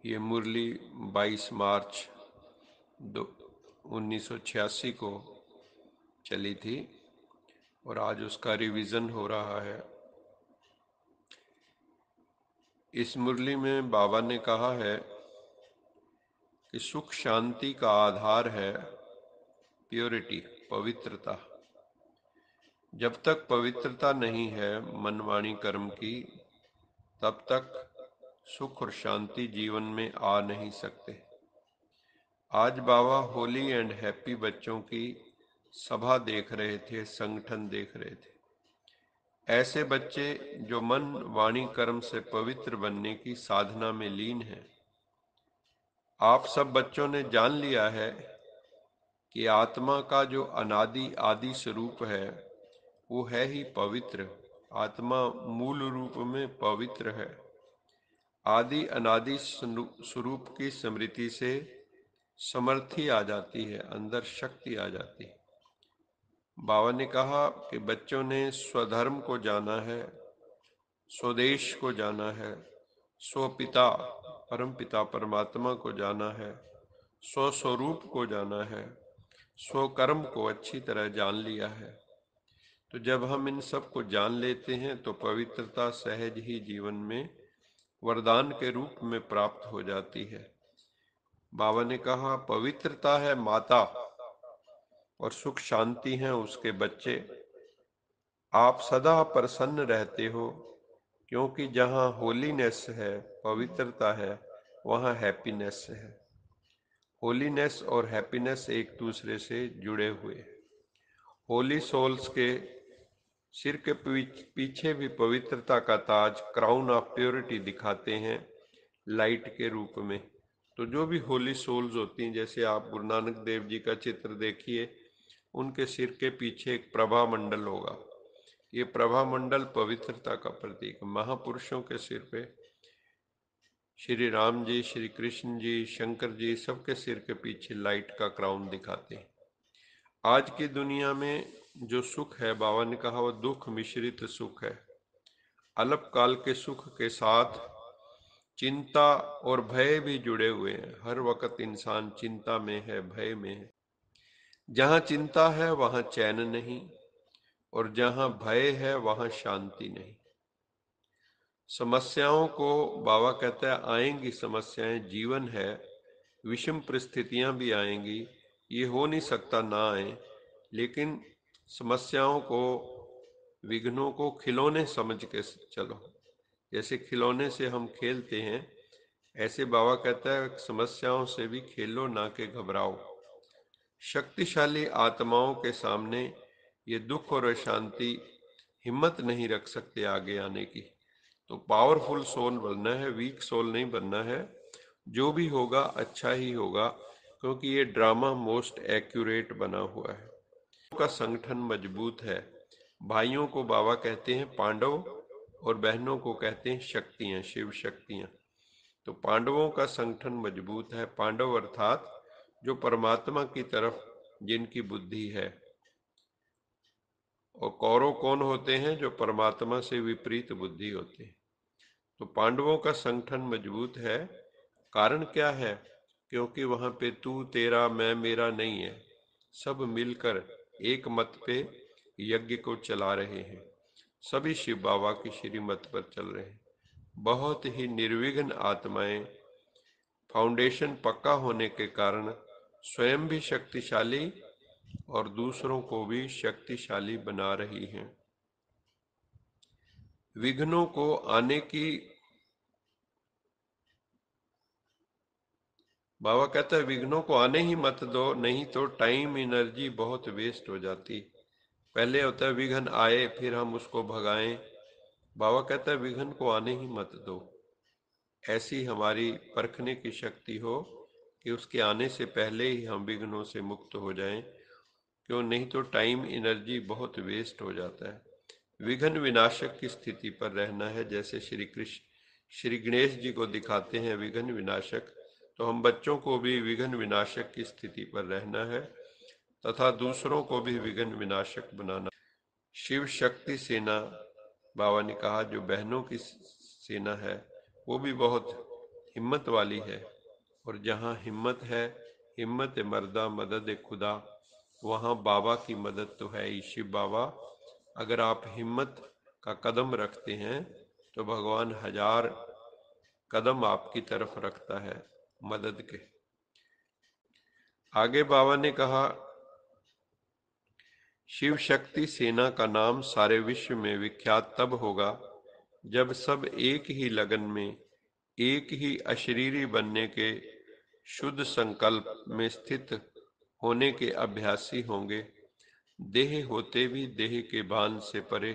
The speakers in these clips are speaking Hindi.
ये मुरली 22 मार्च 1986 को चली थी और आज उसका रिवीजन हो रहा है। इस मुरली में बाबा ने कहा है कि सुख शांति का आधार है प्योरिटी, पवित्रता। जब तक पवित्रता नहीं है मन वाणी कर्म की, तब तक सुख और शांति जीवन में आ नहीं सकते। आज बाबा होली एंड हैप्पी बच्चों की सभा देख रहे थे, संगठन देख रहे थे। ऐसे बच्चे जो मन वाणी कर्म से पवित्र बनने की साधना में लीन हैं। आप सब बच्चों ने जान लिया है कि आत्मा का जो अनादि आदि स्वरूप है वो है ही पवित्र। आत्मा मूल रूप में पवित्र है। आदि अनादि स्वरूप की स्मृति से समर्थी आ जाती है, अंदर शक्ति आ जाती है। बाबा ने कहा कि बच्चों ने स्वधर्म को जाना है, स्वदेश को जाना है, स्वपिता परम पिता परमात्मा को जाना है, स्वस्वरूप को जाना है, स्वकर्म को अच्छी तरह जान लिया है। तो जब हम इन सब को जान लेते हैं तो पवित्रता सहज ही जीवन में वरदान के रूप में प्राप्त हो जाती है। बाबा ने कहा पवित्रता है माता और सुख शांति हैं उसके बच्चे। आप सदा प्रसन्न रहते हो क्योंकि जहाँ होलीनेस है, पवित्रता है, वहाँ हैप्पीनेस है। होलीनेस और हैप्पीनेस एक दूसरे से जुड़े हुए हैं। होली सोल्स के सिर के पीछे भी पवित्रता का ताज, क्राउन ऑफ प्योरिटी दिखाते हैं लाइट के रूप में। तो जो भी होली सोल्स होती हैं, जैसे आप गुरु नानक देव जी का चित्र देखिए, उनके सिर के पीछे एक प्रभा मंडल होगा। ये प्रभा मंडल पवित्रता का प्रतीक। महापुरुषों के सिर पे श्री राम जी, श्री कृष्ण जी, शंकर जी, सबके सिर के पीछे लाइट का क्राउन दिखाते हैं। आज की दुनिया में जो सुख है, बाबा ने कहा वो दुख मिश्रित सुख है। अल्पकाल के सुख के साथ चिंता और भय भी जुड़े हुए हैं। हर वक्त इंसान चिंता में है, भय में है। जहाँ चिंता है वहाँ चैन नहीं, और जहाँ भय है वहाँ शांति नहीं। समस्याओं को बाबा कहता है आएंगी समस्याएं, जीवन है, विषम परिस्थितियां भी आएंगी, ये हो नहीं सकता ना आए। लेकिन समस्याओं को, विघ्नों को खिलौने समझ के चलो। जैसे खिलौने से हम खेलते हैं, ऐसे बाबा कहता है समस्याओं से भी खेलो, ना के घबराओ। शक्तिशाली आत्माओं के सामने ये दुख और अशांति हिम्मत नहीं रख सकते आगे आने की। तो पावरफुल सोल बनना है, वीक सोल नहीं बनना है। जो भी होगा अच्छा ही होगा, क्योंकि ये ड्रामा मोस्ट एक्यूरेट बना हुआ है। का संगठन मजबूत है। भाइयों को बाबा कहते हैं पांडव और बहनों को कहते हैं शक्तियां, शिव शक्तियां। तो पांडवों का संगठन मजबूत है। पांडव अर्थात जो परमात्मा की तरफ जिनकी बुद्धि है। और कौरव कौन होते हैं? जो परमात्मा से विपरीत बुद्धि होते हैं। तो पांडवों का संगठन मजबूत है। कारण क्या है? क्योंकि वहां पे तू तेरा मैं मेरा नहीं है। सब मिलकर एक मत पे यज्ञ को चला रहे हैं। सभी शिव बाबा की श्रीमत पर चल रहे हैं। बहुत ही निर्विघ्न आत्माएं, फाउंडेशन पक्का होने के कारण स्वयं भी शक्तिशाली और दूसरों को भी शक्तिशाली बना रही हैं। विघ्नों को आने की, बाबा कहता है विघ्नों को आने ही मत दो, नहीं तो टाइम एनर्जी बहुत वेस्ट हो जाती। पहले होता है विघ्न आए फिर हम उसको भगाएं। बाबा कहता है विघ्न को आने ही मत दो। ऐसी हमारी परखने की शक्ति हो कि उसके आने से पहले ही हम विघ्नों से मुक्त हो जाएं। क्यों? नहीं तो टाइम एनर्जी बहुत वेस्ट हो जाता है। विघ्न विनाशक की स्थिति पर रहना है। जैसे श्री कृष्ण श्री गणेश जी को दिखाते हैं विघ्न विनाशक, तो हम बच्चों को भी विघ्न विनाशक की स्थिति पर रहना है तथा दूसरों को भी विघ्न विनाशक बनाना। शिव शक्ति सेना, बाबा ने कहा जो बहनों की सेना है वो भी बहुत हिम्मत वाली है, और जहाँ हिम्मत है, हिम्मत मर्दा मदद खुदा, वहाँ बाबा की मदद तो है ही। शिव बाबा, अगर आप हिम्मत का कदम रखते हैं तो भगवान 1000 कदम आपकी तरफ रखता है मदद के। आगे बाबा ने कहा, शिव शक्ति सेना का नाम सारे विश्व में विख्यात तब होगा जब सब एक ही लगन में, एक ही अशरीरी बनने के शुद्ध संकल्प में स्थित होने के अभ्यासी होंगे। देह होते भी देह के बांध से परे,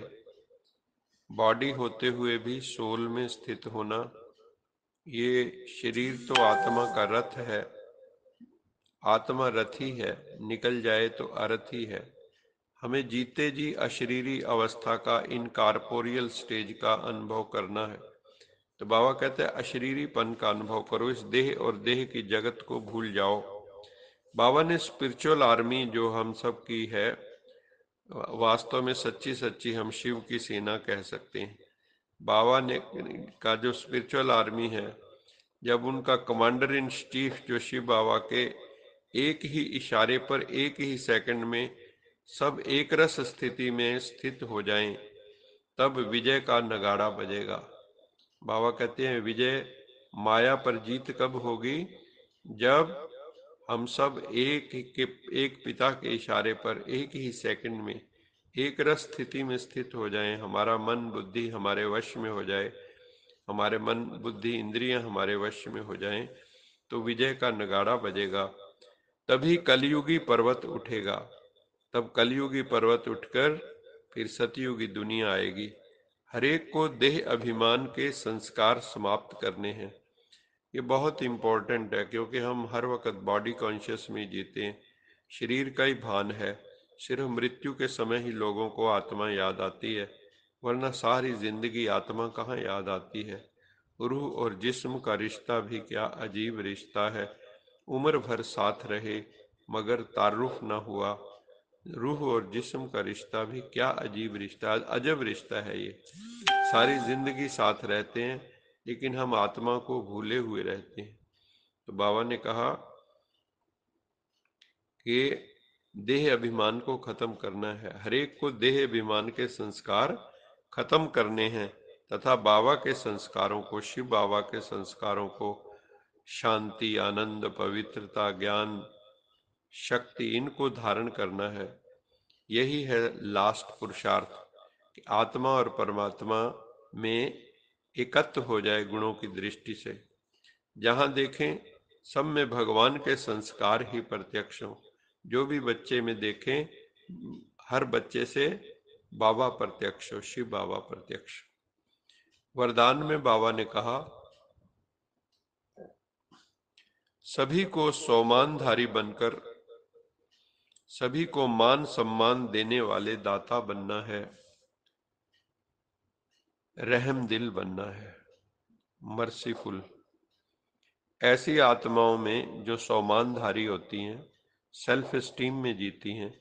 बॉडी होते हुए भी सोल में स्थित होना। ये शरीर तो आत्मा का रथ है, आत्मा रथी है, निकल जाए तो अरथी है। हमें जीते जी अशरीरी अवस्था का, इन कारपोरियल स्टेज का अनुभव करना है। तो बाबा कहते हैं अशरीरीपन का अनुभव करो, इस देह और देह की जगत को भूल जाओ। बाबा ने स्पिरिचुअल आर्मी जो हम सब की है, वास्तव में सच्ची सच्ची हम शिव की सेना कह सकते हैं। बाबा ने का जो स्पिरिचुअल आर्मी है, जब उनका कमांडर इन चीफ जो शिव बाबा के एक ही इशारे पर एक ही सेकंड में सब एक रस स्थिति में स्थित हो जाएं, तब विजय का नगाड़ा बजेगा। बाबा कहते हैं विजय माया पर जीत कब होगी? जब हम सब एक पिता के इशारे पर एक ही सेकंड में एक रस स्थिति में स्थित हो जाएं, हमारा मन बुद्धि हमारे वश में हो जाए, हमारे मन बुद्धि इंद्रियां हमारे वश में हो जाएं, तो विजय का नगाड़ा बजेगा। तभी कलयुगी पर्वत उठेगा। तब कलयुगी पर्वत उठकर फिर सतयुगी दुनिया आएगी। हरेक को देह अभिमान के संस्कार समाप्त करने हैं। ये बहुत इम्पोर्टेंट है, क्योंकि हम हर वक्त बॉडी कॉन्शियस में जीते हैं, शरीर का ही भान है। सिर्फ मृत्यु के समय ही लोगों को आत्मा याद आती है, वरना सारी जिंदगी आत्मा कहाँ याद आती है। रूह और जिस्म का रिश्ता भी क्या अजीब रिश्ता है। उम्र भर साथ रहे मगर तारुफ न हुआ। रूह और जिस्म का रिश्ता भी क्या अजीब रिश्ता, अजब रिश्ता है ये। सारी जिंदगी साथ रहते हैं, लेकिन हम आत्मा को भूले हुए रहते हैं। तो बाबा ने कहा कि देह अभिमान को खत्म करना है, हरेक को देह अभिमान के संस्कार खत्म करने हैं, तथा बाबा के संस्कारों को, शिव बाबा के संस्कारों को, शांति, आनंद, पवित्रता, ज्ञान, शक्ति, इनको धारण करना है। यही है लास्ट पुरुषार्थ कि आत्मा और परमात्मा में एकत्व हो जाए गुणों की दृष्टि से। जहां देखें सब में भगवान के संस्कार ही प्रत्यक्ष हों। जो भी बच्चे में देखें, हर बच्चे से बाबा प्रत्यक्ष हो, शिव बाबा प्रत्यक्ष। वरदान में बाबा ने कहा, सभी को सोमानधारी बनकर सभी को मान सम्मान देने वाले दाता बनना है, रहम दिल बनना है, मर्सीफुल। ऐसी आत्माओं में जो सोमानधारी होती हैं, सेल्फ स्टीम में जीती हैं,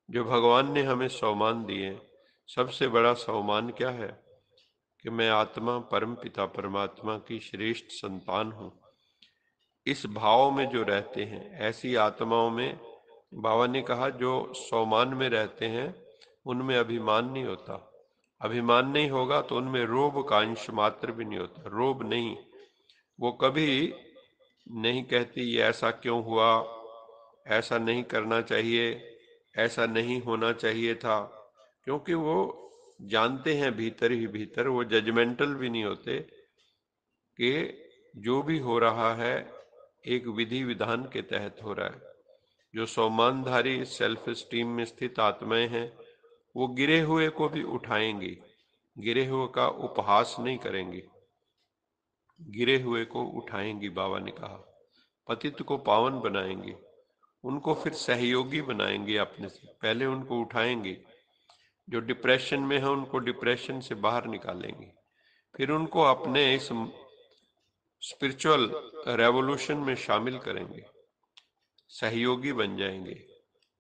जो भगवान ने हमें सोमान दिए। सबसे बड़ा सोमान क्या है? कि मैं आत्मा परम पिता परमात्मा की श्रेष्ठ संतान हूँ। इस भाव में जो रहते हैं, ऐसी आत्माओं में बाबा ने कहा जो सोमान में रहते हैं, उनमें अभिमान नहीं होता। अभिमान नहीं होगा तो उनमें रोब का अंश मात्र भी नहीं होता। रोब नहीं, वो कभी नहीं कहती ये ऐसा क्यों हुआ, ऐसा नहीं करना चाहिए, ऐसा नहीं होना चाहिए था, क्योंकि वो जानते हैं भीतर ही भीतर, वो जजमेंटल भी नहीं होते कि जो भी हो रहा है एक विधि विधान के तहत हो रहा है। जो सोमानधारी सेल्फ स्टीम में स्थित आत्माएं हैं, वो गिरे हुए को भी उठाएंगी, गिरे हुए का उपहास नहीं करेंगी, गिरे हुए को उठाएंगी। बाबा ने कहा पतित को पावन बनाएंगे, उनको फिर सहयोगी बनाएंगे अपने से। पहले उनको उठाएंगे, जो डिप्रेशन में है उनको डिप्रेशन से बाहर निकालेंगे, फिर उनको अपने इस स्पिरिचुअल रेवोल्यूशन में शामिल करेंगे, सहयोगी बन जाएंगे।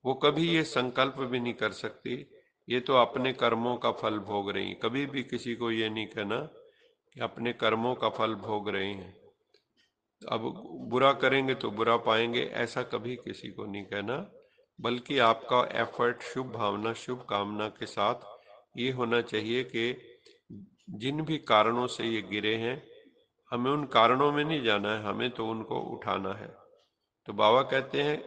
वो कभी ये संकल्प भी नहीं कर सकती ये तो अपने कर्मों का फल भोग रही हैं। कभी भी किसी को ये नहीं कहना कि अपने कर्मों का फल भोग रहे हैं। अब बुरा करेंगे तो बुरा पाएंगे, ऐसा कभी किसी को नहीं कहना, बल्कि आपका एफर्ट शुभ भावना शुभ कामना के साथ ये होना चाहिए कि जिन भी कारणों से ये गिरे हैं, हमें उन कारणों में नहीं जाना है, हमें तो उनको उठाना है। तो बाबा कहते हैं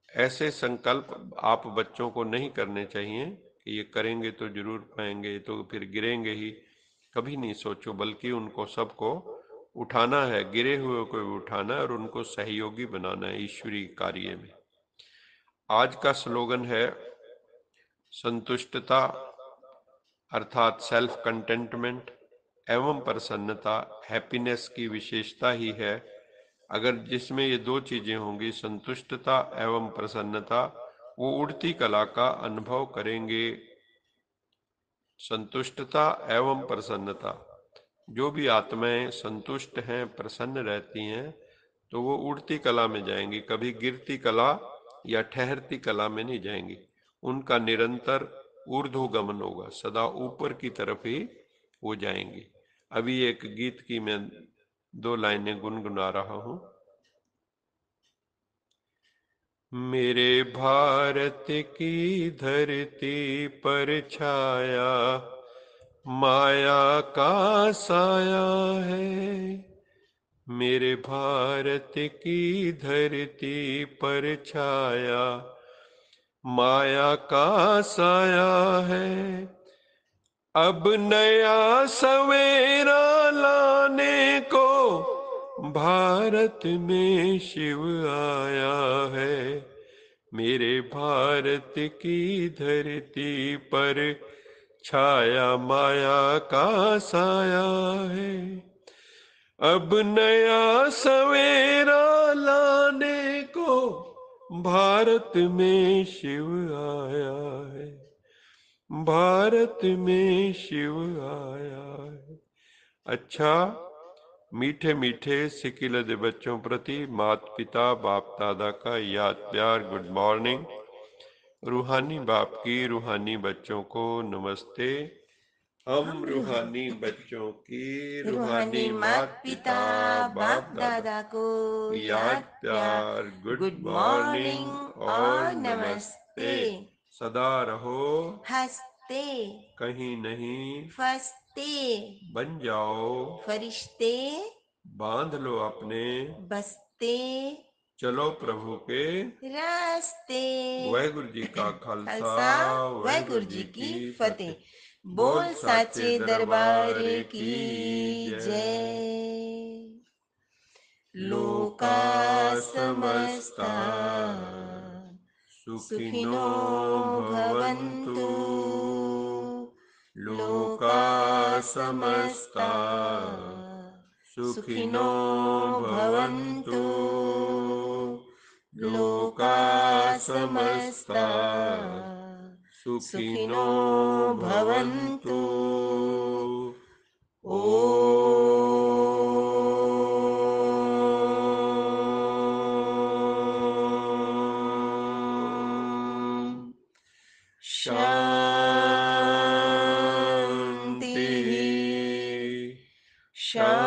ऐसे संकल्प आप बच्चों को नहीं करने चाहिए कि ये करेंगे तो जरूर पाएंगे, तो फिर गिरेंगे ही, कभी नहीं सोचो, बल्कि उनको सबको उठाना है, गिरे हुए को उठाना है और उनको सहयोगी बनाना है ईश्वरीय कार्य में। आज का स्लोगन है संतुष्टता अर्थात सेल्फ कंटेंटमेंट एवं प्रसन्नता। हैप्पीनेस की विशेषता ही है, अगर जिसमें ये दो चीजें होंगी, संतुष्टता एवं प्रसन्नता, वो उड़ती कला का अनुभव करेंगे। संतुष्टता एवं प्रसन्नता, जो भी आत्माएं संतुष्ट हैं, प्रसन्न रहती हैं, तो वो उड़ती कला में जाएंगी, कभी गिरती कला या ठहरती कला में नहीं जाएंगी। उनका निरंतर ऊर्ध्वगमन होगा, सदा ऊपर की तरफ ही वो जाएंगी। अभी एक गीत की मैं 2 लाइनें गुनगुना रहा हूं। मेरे भारत की धरती पर छाया माया का साया है। मेरे भारत की धरती पर छाया माया का साया है। अब नया सवेरा लाने को भारत में शिव आया है। मेरे भारत की धरती पर छाया माया का साया है। अब नया सवेरा लाने को भारत में शिव आया है। भारत में शिव आया है। अच्छा, मीठे मीठे सिकिलद बच्चों प्रति माता पिता बाप दादा का याद प्यार गुड मॉर्निंग। रूहानी बाप की रूहानी बच्चों को नमस्ते। हम रूहानी बच्चों की रूहानी माता पिता बाप दादा को याद प्यार गुड गुड मॉर्निंग मॉर्निंग और और नमस्ते। नमस्ते। सदा रहो हंसते कहीं नहीं, फंसते बन जाओ फरिश्ते बांध लो अपने, बसते चलो प्रभु के रास्ते। वाहिगुरु जी का खालसा खालसा वाहिगुरु वाहिगुरु जी जी की की फतेह। फतेह। बोल बोल साचे साचे दरबार दरबार की की जय। जय। लोका लोका समस्ता समस्ता सुखिनो सुखिनो भवन्तु। भवन्तु। लोका लोका समस्ता समस्ता सुखिनो सुखिनो भवन्तु। भवन्तु। लोका लोका समस्ता समस्ता सुखिनो सुखिनो भवन्तु। भवन्तु। ओ शांति शांति शांति।